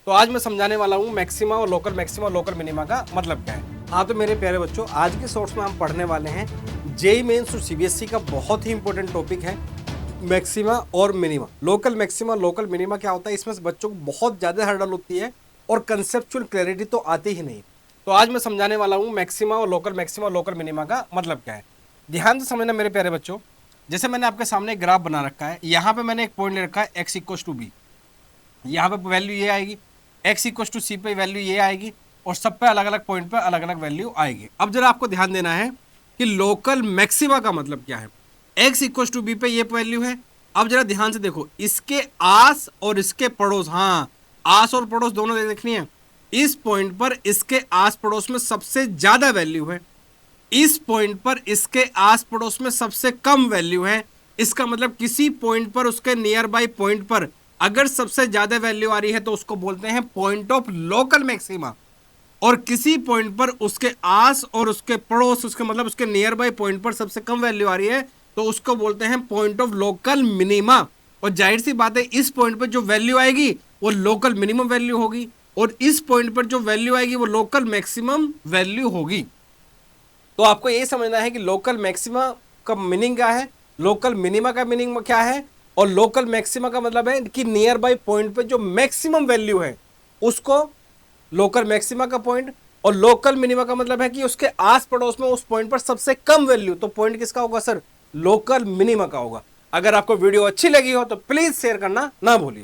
तो आज मैं समझाने वाला हूँ मैक्सिमा और लोकल मिनिमा का मतलब क्या है। हाँ तो मेरे प्यारे बच्चों, आज के सोर्स में हम पढ़ने वाले हैं जेई मेंस और सीबीएसई का बहुत ही इंपॉर्टेंट टॉपिक है मैक्सिमा और minima. Local maxima local minima क्या होता है, इसमें से बच्चों को बहुत ज़्यादा हर्डल होती है और कंसेप्चुअल क्लैरिटी तो आती ही नहीं। तो आज मैं समझाने वाला हूँ मैक्सिमा और लोकल मिनिमा का मतलब क्या है। ध्यान से समझना मेरे प्यारे बच्चों। जैसे मैंने आपके सामने एक ग्राफ बना रखा है, यहाँ पे मैंने एक पॉइंट ले रखा है एक्स इक्वल टू बी। यहाँ पे वैल्यू ये आएगी, एक्स इक्वल टू सी पे वैल्यू ये आएगी और सब पे अलग अलग पॉइंट पे अलग अलग वैल्यू आएगी। अब जरा आपको ध्यान देना है कि लोकल मैक्सिमा का मतलब क्या है। एक्स इक्वल टू बी पे ये वैल्यू है। अब जरा ध्यान से देखो, इसके आस और इसके पड़ोस, हाँ आस और पड़ोस दोनों देखनी है। इस पॉइंट पर इसके आस पड़ोस में सबसे ज्यादा वैल्यू है, इस पॉइंट पर इसके आस पड़ोस में सबसे कम वैल्यू है। इसका मतलब किसी पॉइंट पर उसके नियर बाई पॉइंट पर अगर सबसे ज्यादा वैल्यू आ रही है तो उसको बोलते हैं पॉइंट ऑफ लोकल मैक्सिमा, और किसी पॉइंट पर उसके आस और उसके पड़ोस, उसके मतलब उसके नियर बाई पॉइंट पर सबसे कम वैल्यू आ रही है तो उसको बोलते हैं पॉइंट ऑफ लोकल मिनिमा। और जाहिर सी बात है, इस पॉइंट पर जो वैल्यू आएगी वो लोकल मिनिमम वैल्यू होगी और इस पॉइंट पर जो वैल्यू आएगी वो लोकल मैक्सिमम वैल्यू होगी। तो आपको ये समझना है कि लोकल मैक्सिमा का मीनिंग क्या है, लोकल मिनिमा का मीनिंग क्या है, और लोकल मैक्सिमा का मतलब है कि नियर बाई पॉइंट पे जो मैक्सिमम वैल्यू है उसको लोकल मैक्सिमा का पॉइंट, और लोकल मिनिमा का मतलब है कि उसके आस पड़ोस में उस पॉइंट पर सबसे कम वैल्यू। तो पॉइंट किसका होगा सर? लोकल मिनिमा का होगा। अगर आपको वीडियो अच्छी लगी हो तो प्लीज शेयर करना ना भूलिए।